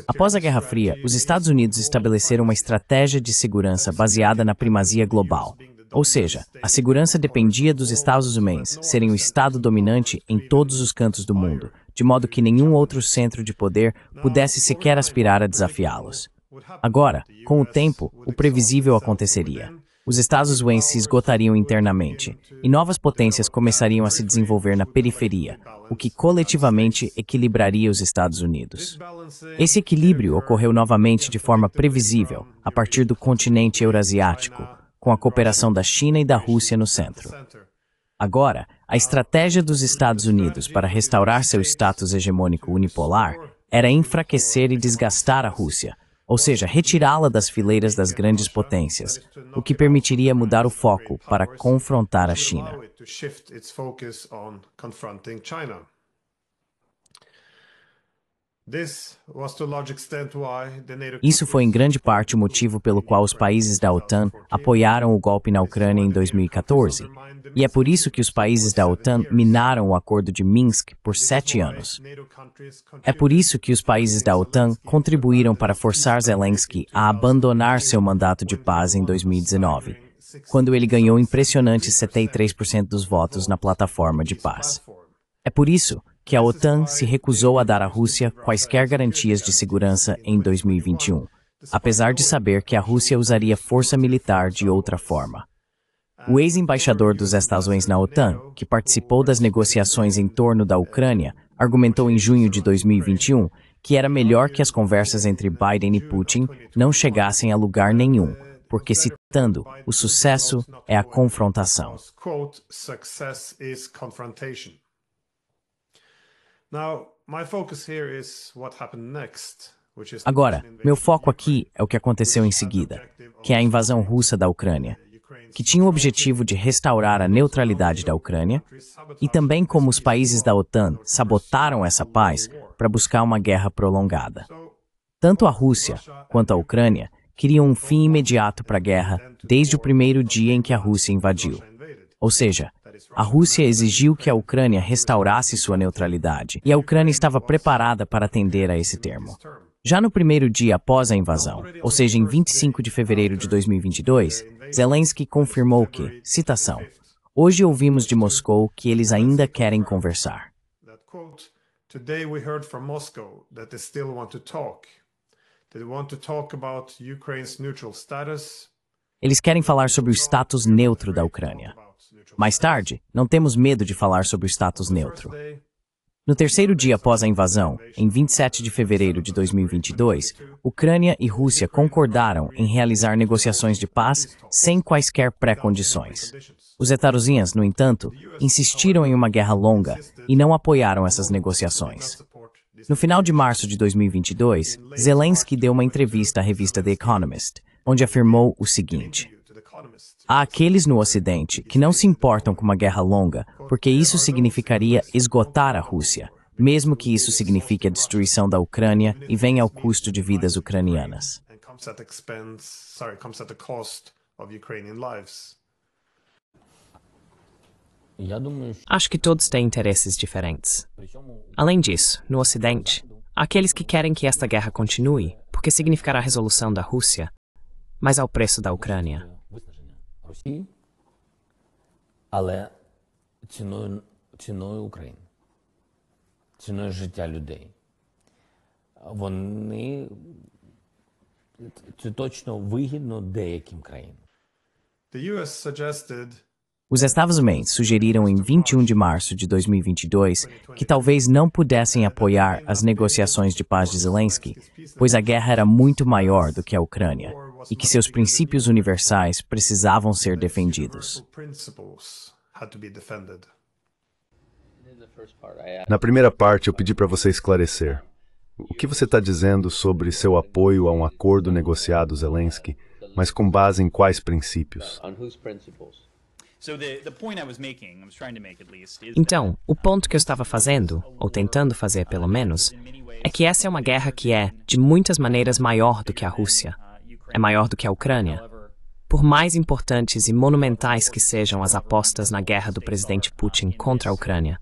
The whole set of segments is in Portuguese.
Após a Guerra Fria, os Estados Unidos estabeleceram uma estratégia de segurança baseada na primazia global. Ou seja, a segurança dependia dos Estados Unidos serem o estado dominante em todos os cantos do mundo, de modo que nenhum outro centro de poder pudesse sequer aspirar a desafiá-los. Agora, com o tempo, o previsível aconteceria. Os Estados Unidos se esgotariam internamente, e novas potências começariam a se desenvolver na periferia, o que coletivamente equilibraria os Estados Unidos. Esse equilíbrio ocorreu novamente de forma previsível, a partir do continente eurasiático, com a cooperação da China e da Rússia no centro. Agora, a estratégia dos Estados Unidos para restaurar seu status hegemônico unipolar era enfraquecer e desgastar a Rússia, ou seja, retirá-la das fileiras das grandes potências, o que permitiria mudar o foco para confrontar a China. Isso foi em grande parte o motivo pelo qual os países da OTAN apoiaram o golpe na Ucrânia em 2014. E é por isso que os países da OTAN minaram o Acordo de Minsk por 7 anos. É por isso que os países da OTAN contribuíram para forçar Zelensky a abandonar seu mandato de paz em 2019, quando ele ganhou impressionantes 73% dos votos na plataforma de paz. É por isso que a OTAN se recusou a dar à Rússia quaisquer garantias de segurança em 2021, apesar de saber que a Rússia usaria força militar de outra forma. O ex-embaixador dos Estados Unidos na OTAN, que participou das negociações em torno da Ucrânia, argumentou em junho de 2021 que era melhor que as conversas entre Biden e Putin não chegassem a lugar nenhum, porque, citando, o sucesso é a confrontação. Agora, meu foco aqui é o que aconteceu em seguida, que é a invasão russa da Ucrânia, que tinha o objetivo de restaurar a neutralidade da Ucrânia, e também como os países da OTAN sabotaram essa paz para buscar uma guerra prolongada. Tanto a Rússia quanto a Ucrânia queriam um fim imediato para a guerra desde o primeiro dia em que a Rússia invadiu. Ou seja, a Rússia exigiu que a Ucrânia restaurasse sua neutralidade, e a Ucrânia estava preparada para atender a esse termo. Já no primeiro dia após a invasão, ou seja, em 25 de fevereiro de 2022, Zelensky confirmou que, citação, "Hoje ouvimos de Moscou que eles ainda querem conversar." Today we heard from Moscow that they still want to talk. They want to talk about Ukraine's neutral status. Eles querem falar sobre o status neutro da Ucrânia. Mais tarde, não temos medo de falar sobre o status neutro. No terceiro dia após a invasão, em 27 de fevereiro de 2022, Ucrânia e Rússia concordaram em realizar negociações de paz sem quaisquer pré-condições. Os Estados, no entanto, insistiram em uma guerra longa e não apoiaram essas negociações. No final de março de 2022, Zelensky deu uma entrevista à revista The Economist, onde afirmou o seguinte: "Há aqueles no Ocidente que não se importam com uma guerra longa, porque isso significaria esgotar a Rússia, mesmo que isso signifique a destruição da Ucrânia e venha ao custo de vidas ucranianas." Acho que todos têm interesses diferentes. Além disso, no Ocidente, há aqueles que querem que esta guerra continue, porque significará a resolução da Rússia, mas ao preço da Ucrânia. Але ціною України, ціною життя людей. Це точно вигідно деяким країнам. Os Estados Unidos sugeriram em 21 de março de 2022 que talvez não pudessem apoiar as negociações de paz de Zelensky, pois a guerra era muito maior do que a Ucrânia e que seus princípios universais precisavam ser defendidos. Na primeira parte, eu pedi para você esclarecer. O que você está dizendo sobre seu apoio a um acordo negociado, Zelensky, mas com base em quais princípios? Então, o ponto que eu estava fazendo, ou tentando fazer pelo menos, é que essa é uma guerra que é, de muitas maneiras, maior do que a Rússia. É maior do que a Ucrânia. Por mais importantes e monumentais que sejam as apostas na guerra do presidente Putin contra a Ucrânia.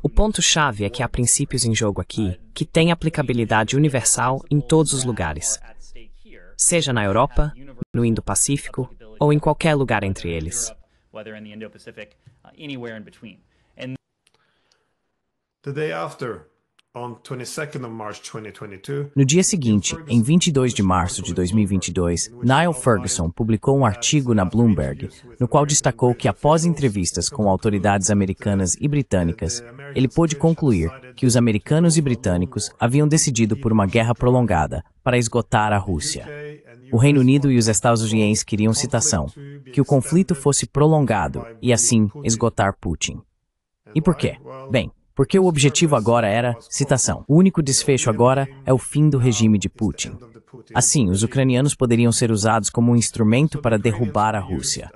O ponto-chave é que há princípios em jogo aqui que têm aplicabilidade universal em todos os lugares, seja na Europa, no Indo-Pacífico ou em qualquer lugar entre eles. The day after, on 22nd of March 2022, No dia seguinte, em 22 de março de 2022, Niall Ferguson publicou um artigo na Bloomberg, no qual destacou que após entrevistas com autoridades americanas e britânicas, ele pôde concluir que os americanos e britânicos haviam decidido por uma guerra prolongada para esgotar a Rússia. O Reino Unido e os Estados Unidos queriam, citação, que o conflito fosse prolongado e assim esgotar Putin. E por quê? Bem, porque o objetivo agora era, citação, o único desfecho agora é o fim do regime de Putin. Assim, os ucranianos poderiam ser usados como um instrumento para derrubar a Rússia.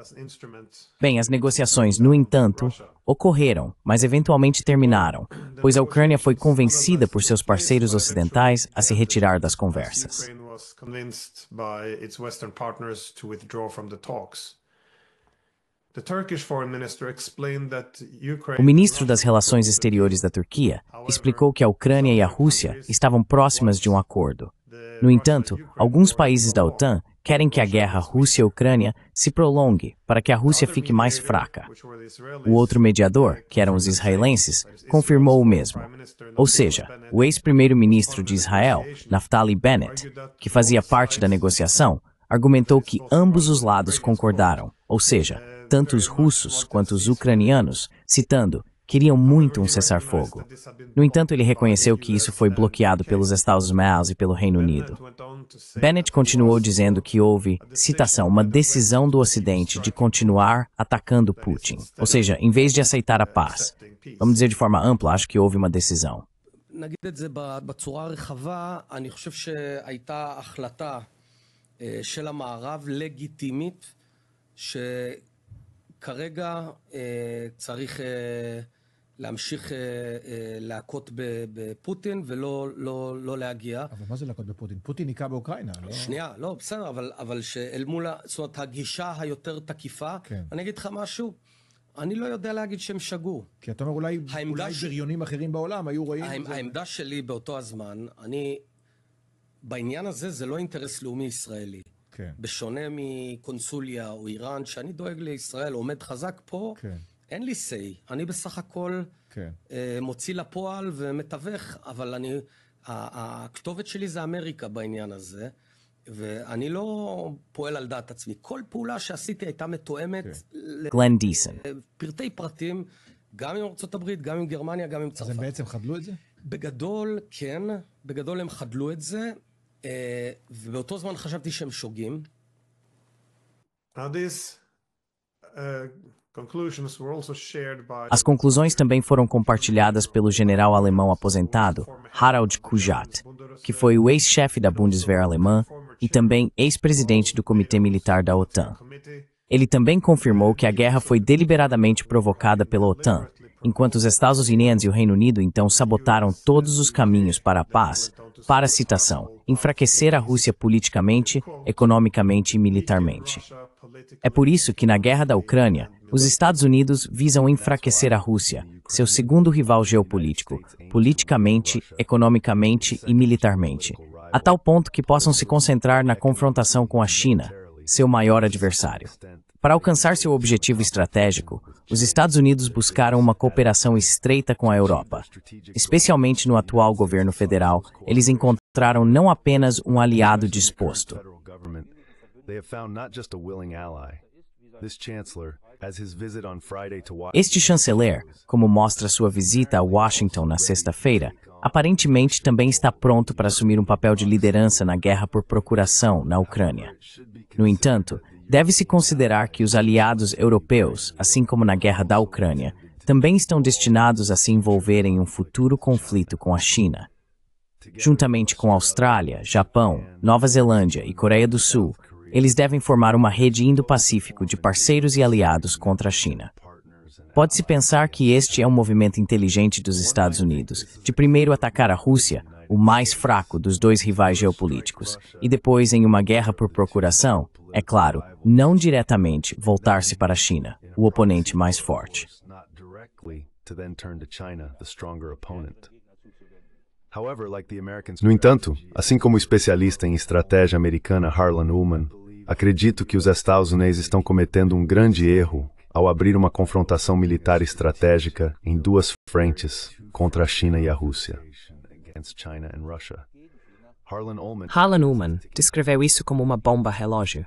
Bem, as negociações, no entanto, ocorreram, mas eventualmente terminaram, pois a Ucrânia foi convencida por seus parceiros ocidentais a se retirar das conversas. Ukraine was convinced by its Western partners to withdraw from the talks. The Turkish foreign minister explained that Ukraine O ministro das Relações Exteriores da Turquia explicou que a Ucrânia e a Rússia estavam próximas de um acordo. No entanto, alguns países da OTAN querem que a guerra Rússia-Ucrânia se prolongue para que a Rússia fique mais fraca. O outro mediador, que eram os israelenses, confirmou o mesmo. Ou seja, o ex-primeiro-ministro de Israel, Naftali Bennett, que fazia parte da negociação, argumentou que ambos os lados concordaram, ou seja, tanto os russos quanto os ucranianos, citando, queriam muito um cessar-fogo. No entanto, ele reconheceu que isso foi bloqueado pelos Estados Unidos e pelo Reino Unido. Bennett continuou dizendo que houve, citação, uma decisão do Ocidente de continuar atacando Putin. Ou seja, em vez de aceitar a paz. Vamos dizer de forma ampla, acho que houve uma decisão. נגיד את זה בצורה רחבה, אני חושב שהייתה החלטה של המערב לגיטימית, שכרגע צריך להמשיך להכות בפוטין ולא להגיע. אבל מה זה להכות בפוטין? פוטין ניקה באוקראינה, לא? שנייה, לא, בסדר, אבל שאל מול, זאת אומרת, הגישה היותר תקיפה, אני אגיד לך משהו, אני לא יודע להגיד שהם שגו. כי אתה אומר אולי בריונים אחרים בעולם היו רואים... העמדה שלי באותו הזמן, בעניין הזה זה לא אינטרס לאומי ישראלי. בשונה מקונסוליה או איראן, שאני דואג לישראל, עומד חזק פה, אין לי say. אני בסך הכל מוציא לפועל ומתווך, אבל הכתובת שלי זה אמריקה בעניין הזה, ואני לא פועל על דעת עצמי. כל פעולה שעשיתי הייתה מתואמת גלן דיסון. פרטי פרטים, גם עם ארצות הברית, גם עם גרמניה, גם עם צרפת. אז הם בעצם חדלו את זה? בגדול, כן. בגדול הם חדלו את זה, ובאותו זמן חשבתי שהם שוגים. As conclusões também foram compartilhadas pelo general alemão aposentado Harald Kujat, que foi o ex-chefe da Bundeswehr alemã e também ex-presidente do Comitê Militar da OTAN. Ele também confirmou que a guerra foi deliberadamente provocada pela OTAN, enquanto os Estados Unidos e o Reino Unido então sabotaram todos os caminhos para a paz, para, citação, enfraquecer a Rússia politicamente, economicamente e militarmente. É por isso que na guerra da Ucrânia, os Estados Unidos visam enfraquecer a Rússia, seu segundo rival geopolítico, politicamente, economicamente e militarmente, a tal ponto que possam se concentrar na confrontação com a China, seu maior adversário. Para alcançar seu objetivo estratégico, os Estados Unidos buscaram uma cooperação estreita com a Europa. Especialmente no atual governo federal, eles encontraram não apenas um aliado disposto. Este chanceler, como mostra sua visita a Washington na sexta-feira, aparentemente também está pronto para assumir um papel de liderança na guerra por procuração na Ucrânia. No entanto, deve-se considerar que os aliados europeus, assim como na guerra da Ucrânia, também estão destinados a se envolver em um futuro conflito com a China. Juntamente com Austrália, Japão, Nova Zelândia e Coreia do Sul, eles devem formar uma rede Indo-Pacífico de parceiros e aliados contra a China. Pode-se pensar que este é um movimento inteligente dos Estados Unidos, de primeiro atacar a Rússia, o mais fraco dos dois rivais geopolíticos, e depois, em uma guerra por procuração, é claro, não diretamente voltar-se para a China, o oponente mais forte. to then turn to China, the stronger opponent. No entanto, assim como o especialista em estratégia americana Harlan Ullman, acredito que os Estados Unidos estão cometendo um grande erro ao abrir uma confrontação militar estratégica em duas frentes contra a China e a Rússia. Harlan Ullman descreveu isso como uma bomba relógio.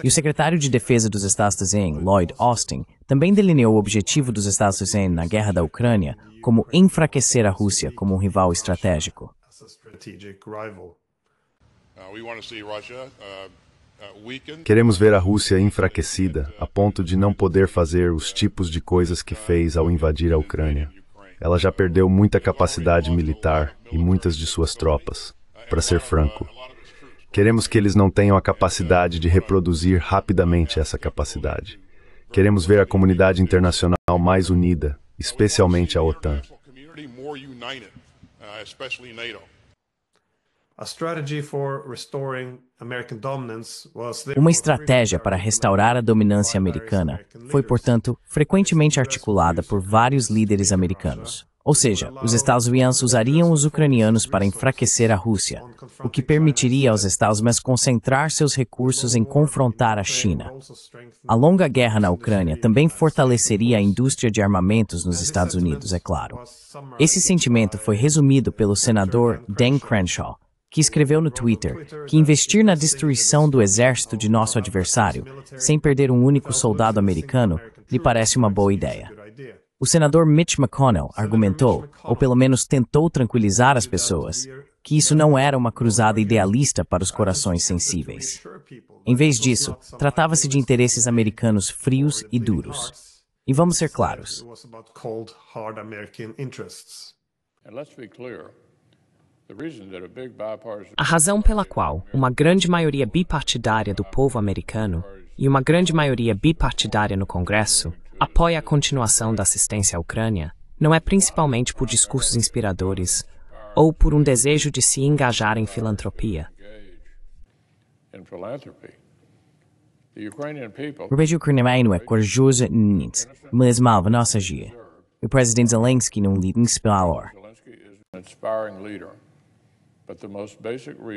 E o secretário de Defesa dos Estados Unidos, Lloyd Austin, também delineou o objetivo dos Estados Unidos na guerra da Ucrânia como enfraquecer a Rússia como um rival estratégico. Queremos ver a Rússia enfraquecida a ponto de não poder fazer os tipos de coisas que fez ao invadir a Ucrânia. Ela já perdeu muita capacidade militar e muitas de suas tropas. Para ser franco, queremos que eles não tenham a capacidade de reproduzir rapidamente essa capacidade. Queremos ver a comunidade internacional mais unida, especialmente a OTAN. Uma estratégia para restaurar a dominância americana foi, portanto, frequentemente articulada por vários líderes americanos. Ou seja, os Estados Unidos usariam os ucranianos para enfraquecer a Rússia, o que permitiria aos Estados Unidos concentrar seus recursos em confrontar a China. A longa guerra na Ucrânia também fortaleceria a indústria de armamentos nos Estados Unidos, é claro. Esse sentimento foi resumido pelo senador Dan Crenshaw, que escreveu no Twitter que investir na destruição do exército de nosso adversário, sem perder um único soldado americano, lhe parece uma boa ideia. O senador Mitch McConnell argumentou, ou pelo menos tentou tranquilizar as pessoas, que isso não era uma cruzada idealista para os corações sensíveis. Em vez disso, tratava-se de interesses americanos frios e duros. E vamos ser claros. A razão pela qual uma grande maioria bipartidária do povo americano e uma grande maioria bipartidária no Congresso apoia a continuação da assistência à Ucrânia não é principalmente por discursos inspiradores ou por um desejo de se engajar em filantropia. O povo ucraniano é corajoso nisso, mas malva nossa dia. O presidente Zelensky não lida inspirador.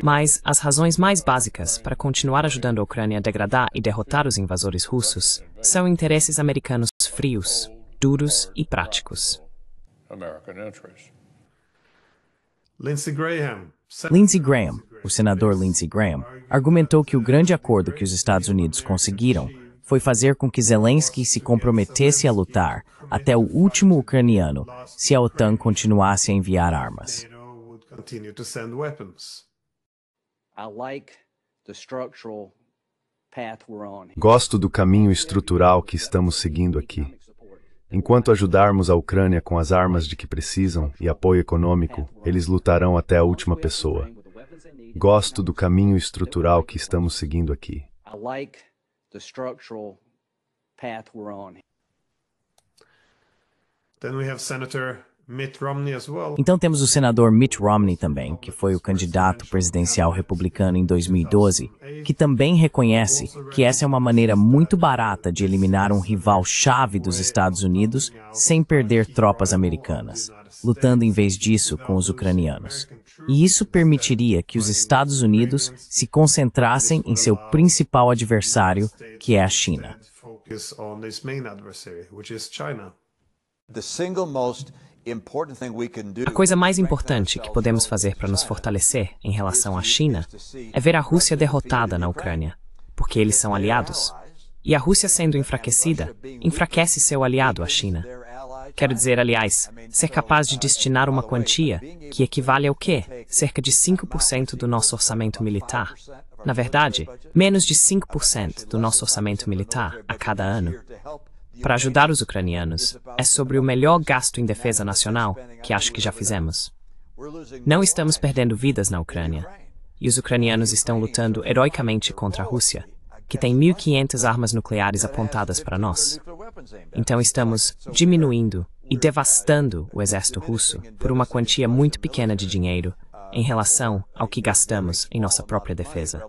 Mas as razões mais básicas para continuar ajudando a Ucrânia a degradar e derrotar os invasores russos são interesses americanos frios, duros e práticos. Lindsey Graham, o senador Lindsey Graham, argumentou que o grande acordo que os Estados Unidos conseguiram foi fazer com que Zelensky se comprometesse a lutar até o último ucraniano se a OTAN continuasse a enviar armas. Gosto do caminho estrutural que estamos seguindo aqui. Enquanto ajudarmos a Ucrânia com as armas de que precisam e apoio econômico, eles lutarão até a última pessoa. Gosto do caminho estrutural que estamos seguindo aqui. Então temos o senador Mitt Romney também, que foi o candidato presidencial republicano em 2012, que também reconhece que essa é uma maneira muito barata de eliminar um rival-chave dos Estados Unidos sem perder tropas americanas, lutando em vez disso com os ucranianos. E isso permitiria que os Estados Unidos se concentrassem em seu principal adversário, que é a China. A coisa mais importante que podemos fazer para nos fortalecer em relação à China é ver a Rússia derrotada na Ucrânia, porque eles são aliados. E a Rússia sendo enfraquecida, enfraquece seu aliado, a China. Quero dizer, aliás, ser capaz de destinar uma quantia que equivale ao quê? Cerca de 5% do nosso orçamento militar. Na verdade, menos de 5% do nosso orçamento militar a cada ano. Para ajudar os ucranianos, é sobre o melhor gasto em defesa nacional que acho que já fizemos. Não estamos perdendo vidas na Ucrânia, e os ucranianos estão lutando heroicamente contra a Rússia, que tem 1.500 armas nucleares apontadas para nós. Então estamos diminuindo e devastando o exército russo por uma quantia muito pequena de dinheiro em relação ao que gastamos em nossa própria defesa.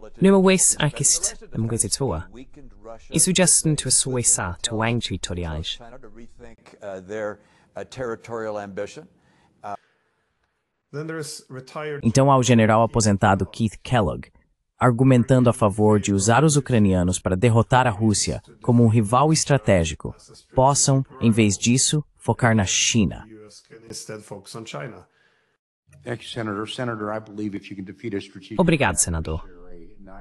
e sugestão de sueça tuang territoriais. Então há o general aposentado Keith Kellogg, argumentando a favor de usar os ucranianos para derrotar a Rússia como um rival estratégico, possam, em vez disso, focar na China. Obrigado, senador.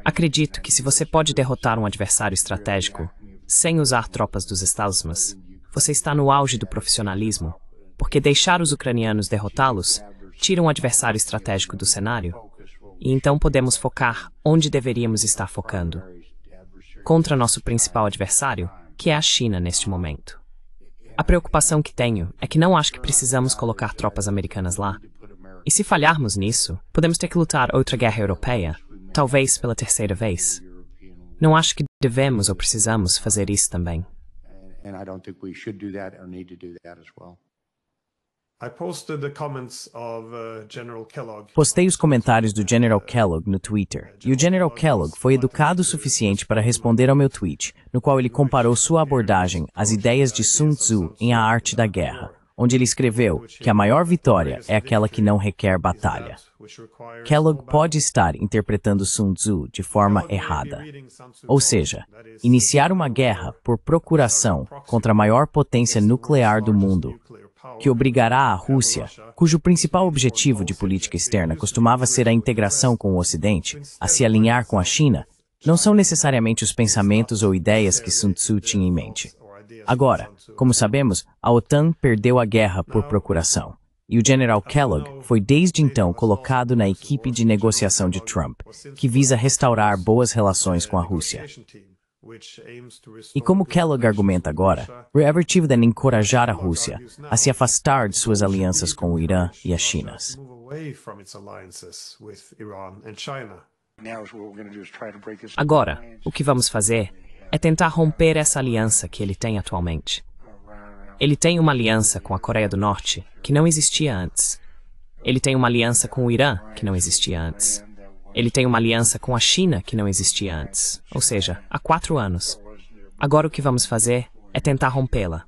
Acredito que se você pode derrotar um adversário estratégico sem usar tropas dos Estados Unidos, você está no auge do profissionalismo, porque deixar os ucranianos derrotá-los tira um adversário estratégico do cenário, e então podemos focar onde deveríamos estar focando, contra nosso principal adversário, que é a China neste momento. A preocupação que tenho é que não acho que precisamos colocar tropas americanas lá. E se falharmos nisso, podemos ter que lutar outra guerra europeia, talvez pela terceira vez. Não acho que devemos ou precisamos fazer isso também. Postei os comentários do General Kellogg no Twitter, e o General Kellogg foi educado o suficiente para responder ao meu tweet, no qual ele comparou sua abordagem às ideias de Sun Tzu em A Arte da Guerra, onde ele escreveu que a maior vitória é aquela que não requer batalha. Kellogg pode estar interpretando Sun Tzu de forma errada. Ou seja, iniciar uma guerra por procuração contra a maior potência nuclear do mundo, que obrigará a Rússia, cujo principal objetivo de política externa costumava ser a integração com o Ocidente, a se alinhar com a China, não são necessariamente os pensamentos ou ideias que Sun Tzu tinha em mente. Agora, como sabemos, a OTAN perdeu a guerra por procuração, e o General Kellogg foi desde então colocado na equipe de negociação de Trump, que visa restaurar boas relações com a Rússia. E como Kellogg argumenta agora, o objetivo é encorajar a Rússia a se afastar de suas alianças com o Irã e a China. Agora, o que vamos fazer é tentar romper essa aliança que ele tem atualmente. Ele tem uma aliança com a Coreia do Norte, que não existia antes. Ele tem uma aliança com o Irã, que não existia antes. Ele tem uma aliança com a China, que não existia antes. Ou seja, há 4 anos. Agora o que vamos fazer é tentar rompê-la.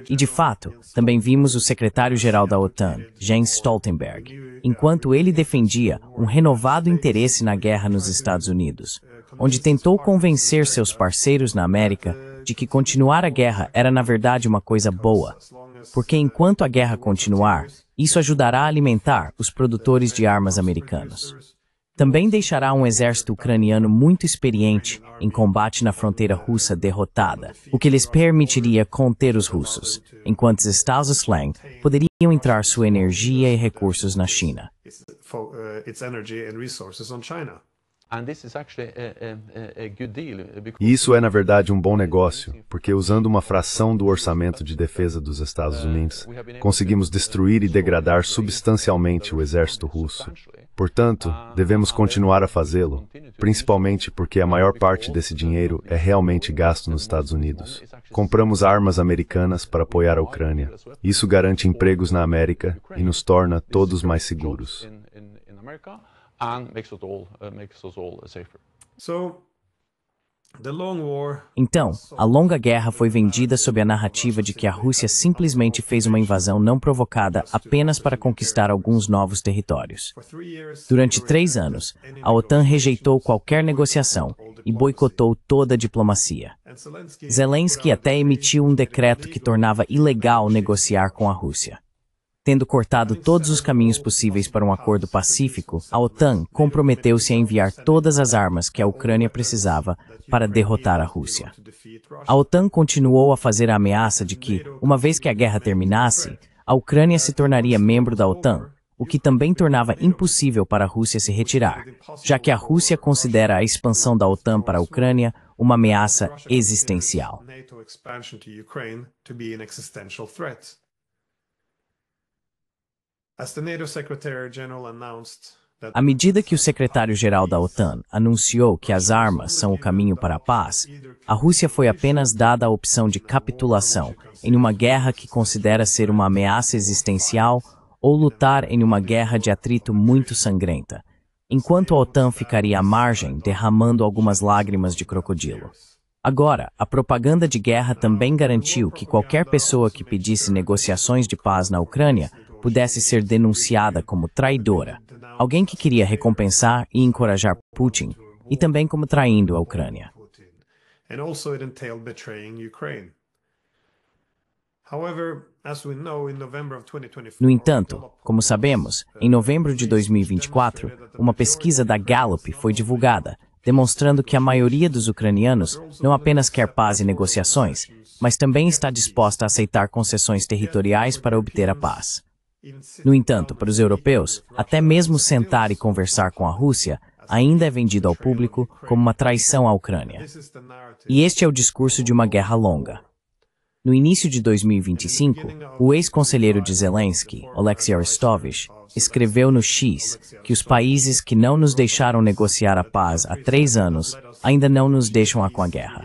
E de fato, também vimos o secretário-geral da OTAN, Jens Stoltenberg, enquanto ele defendia um renovado interesse na guerra nos Estados Unidos, onde tentou convencer seus parceiros na América de que continuar a guerra era na verdade uma coisa boa, porque enquanto a guerra continuar, isso ajudará a alimentar os produtores de armas americanos. Também deixará um exército ucraniano muito experiente em combate na fronteira russa derrotada, o que lhes permitiria conter os russos, enquanto os Estados Unidos poderiam entrar sua energia e recursos na China. E isso é, na verdade, um bom negócio, porque usando uma fração do orçamento de defesa dos Estados Unidos, conseguimos destruir e degradar substancialmente o exército russo. Portanto, devemos continuar a fazê-lo, principalmente porque a maior parte desse dinheiro é realmente gasto nos Estados Unidos. Compramos armas americanas para apoiar a Ucrânia. Isso garante empregos na América e nos torna todos mais seguros. Então, a longa guerra foi vendida sob a narrativa de que a Rússia simplesmente fez uma invasão não provocada apenas para conquistar alguns novos territórios. Durante 3 anos, a OTAN rejeitou qualquer negociação e boicotou toda a diplomacia. Zelensky até emitiu um decreto que tornava ilegal negociar com a Rússia. Tendo cortado todos os caminhos possíveis para um acordo pacífico, a OTAN comprometeu-se a enviar todas as armas que a Ucrânia precisava para derrotar a Rússia. A OTAN continuou a fazer a ameaça de que, uma vez que a guerra terminasse, a Ucrânia se tornaria membro da OTAN, o que também tornava impossível para a Rússia se retirar, já que a Rússia considera a expansão da OTAN para a Ucrânia uma ameaça existencial. À medida que o secretário-geral da OTAN anunciou que as armas são o caminho para a paz, a Rússia foi apenas dada a opção de capitulação em uma guerra que considera ser uma ameaça existencial ou lutar em uma guerra de atrito muito sangrenta, enquanto a OTAN ficaria à margem, derramando algumas lágrimas de crocodilo. Agora, a propaganda de guerra também garantiu que qualquer pessoa que pedisse negociações de paz na Ucrânia pudesse ser denunciada como traidora, alguém que queria recompensar e encorajar Putin, e também como traindo a Ucrânia. No entanto, como sabemos, em novembro de 2024, uma pesquisa da Gallup foi divulgada, demonstrando que a maioria dos ucranianos não apenas quer paz e negociações, mas também está disposta a aceitar concessões territoriais para obter a paz. No entanto, para os europeus, até mesmo sentar e conversar com a Rússia ainda é vendido ao público como uma traição à Ucrânia. E este é o discurso de uma guerra longa. No início de 2025, o ex-conselheiro de Zelensky, Oleksiy Arestovich, escreveu no X que os países que não nos deixaram negociar a paz há 3 anos ainda não nos deixam com a guerra.